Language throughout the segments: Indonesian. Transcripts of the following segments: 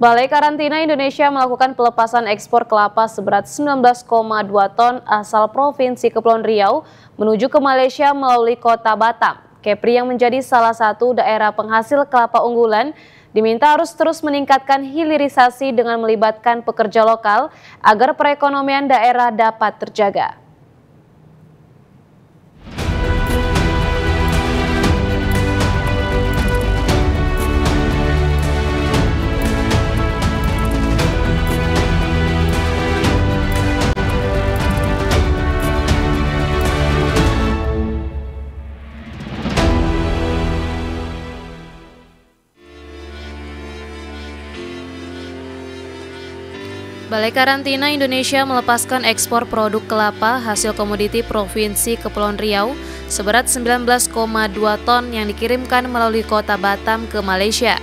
Balai Karantina Indonesia melakukan pelepasan ekspor kelapa seberat 19,2 ton asal Provinsi Kepulauan Riau menuju ke Malaysia melalui kota Batam. Kepri yang menjadi salah satu daerah penghasil kelapa unggulan diminta harus terus meningkatkan hilirisasi dengan melibatkan pekerja lokal agar perekonomian daerah dapat terjaga. Balai Karantina Indonesia melepaskan ekspor produk kelapa hasil komoditi Provinsi Kepulauan Riau seberat 19,2 ton yang dikirimkan melalui kota Batam ke Malaysia.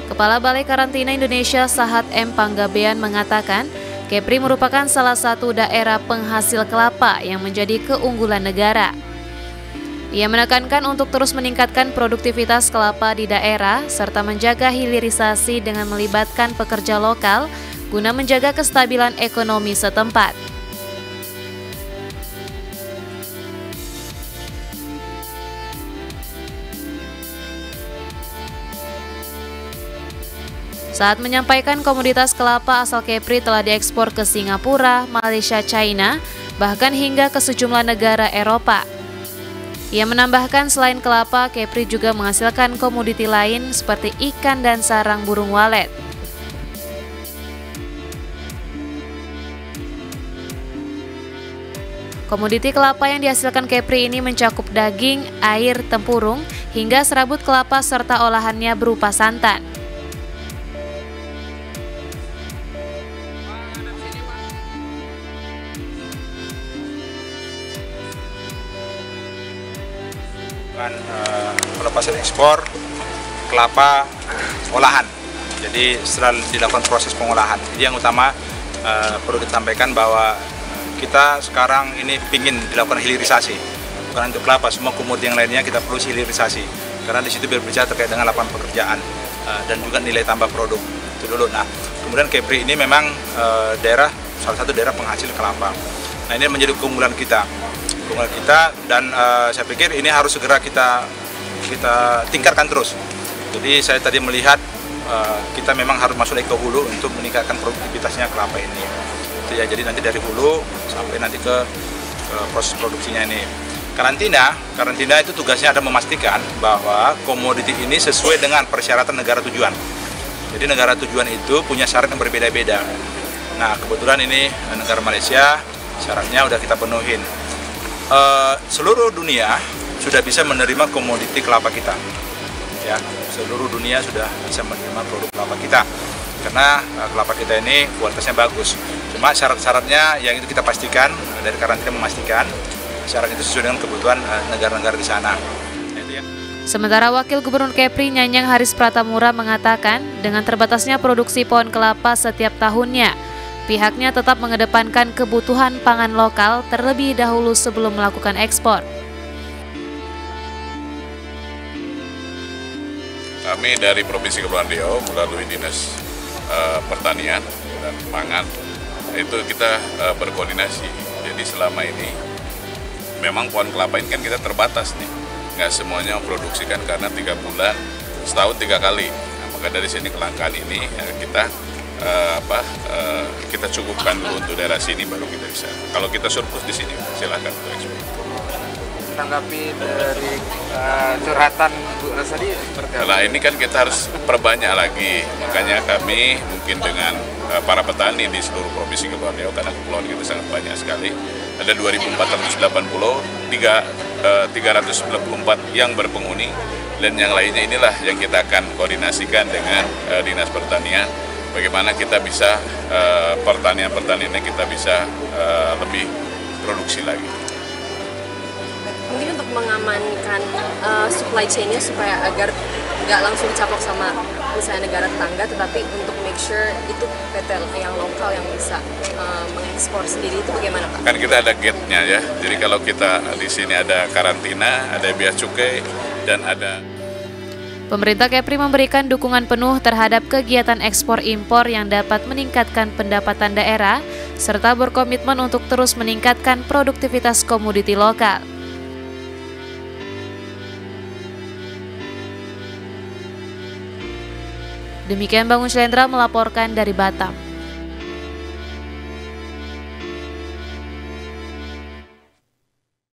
Kepala Balai Karantina Indonesia Sahat M. Panggabean mengatakan, Kepri merupakan salah satu daerah penghasil kelapa yang menjadi keunggulan negara. Ia menekankan untuk terus meningkatkan produktivitas kelapa di daerah serta menjaga hilirisasi dengan melibatkan pekerja lokal guna menjaga kestabilan ekonomi setempat. Saat menyampaikan komoditas kelapa asal Kepri telah diekspor ke Singapura, Malaysia, China, bahkan hingga ke sejumlah negara Eropa. Ia menambahkan selain kelapa, Kepri juga menghasilkan komoditi lain seperti ikan dan sarang burung walet. Komoditi kelapa yang dihasilkan Kepri ini mencakup daging, air, tempurung, hingga serabut kelapa serta olahannya berupa santan. Pelepasan ekspor kelapa olahan. Jadi setelah dilakukan proses pengolahan, jadi yang utama perlu kita sampaikan bahwa kita sekarang ini ingin dilakukan hilirisasi, bukan untuk kelapa, semua komoditi yang lainnya kita perlu hilirisasi, karena di situ berbicara terkait dengan lapangan pekerjaan dan juga nilai tambah produk itu dulu. Nah, kemudian Kepri ini memang salah satu daerah penghasil kelapa. Nah, ini menjadi keunggulan kita dan saya pikir ini harus segera kita tingkatkan terus. Jadi saya tadi melihat kita memang harus masuk ke hulu untuk meningkatkan produktivitasnya kelapa ini. Ya, jadi nanti dari hulu sampai nanti ke proses produksinya ini. Karantina itu tugasnya adalah memastikan bahwa komoditi ini sesuai dengan persyaratan negara tujuan. Jadi negara tujuan itu punya syarat yang berbeda-beda. Nah, kebetulan ini negara Malaysia syaratnya udah kita penuhin. Seluruh dunia sudah bisa menerima komoditi kelapa kita. Ya, seluruh dunia sudah bisa menerima produk kelapa kita. Karena kelapa kita ini kualitasnya bagus. Cuma syarat-syaratnya yang itu kita pastikan, dari karantina memastikan syarat itu sesuai dengan kebutuhan negara-negara di sana. Sementara Wakil Gubernur Kepri Nyanyang Haris Pratamura mengatakan, dengan terbatasnya produksi pohon kelapa setiap tahunnya, pihaknya tetap mengedepankan kebutuhan pangan lokal terlebih dahulu sebelum melakukan ekspor. Kami dari Provinsi Kepulauan Riau melalui Dinas Pertanian dan Pangan itu kita berkoordinasi. Jadi selama ini memang pohon kelapa ini kan kita terbatas nih, nggak semuanya produksikan karena 3 bulan setahun 3 kali. Nah, maka dari sini kelangkaan ini kita cukupkan dulu untuk daerah sini, baru kita bisa. Kalau kita surplus di sini silakan untuk ekspor. Menanggapi dari curhatan Bu Rasadi seperti apa? Nah, ini kan kita harus perbanyak lagi, makanya kami mungkin dengan para petani di seluruh Provinsi Kepulauan Riau, karena kepulauan kita sangat banyak sekali, ada 2.480, 394 yang berpenghuni, dan yang lainnya inilah yang kita akan koordinasikan dengan Dinas Pertanian, bagaimana kita bisa pertanian-pertaniannya kita bisa lebih produksi lagi. Mungkin untuk mengamankan supply chain-nya supaya agar nggak langsung dicaplok sama misalnya negara tetangga, tetapi untuk make sure itu PT yang lokal yang bisa mengekspor sendiri, itu bagaimana Pak? Kan kita ada gate-nya ya, jadi kalau kita di sini ada karantina, ada bea cukai, dan ada Pemerintah Kepri memberikan dukungan penuh terhadap kegiatan ekspor-impor yang dapat meningkatkan pendapatan daerah, serta berkomitmen untuk terus meningkatkan produktivitas komoditi lokal. Demikian Bangun Shlendra melaporkan dari Batam.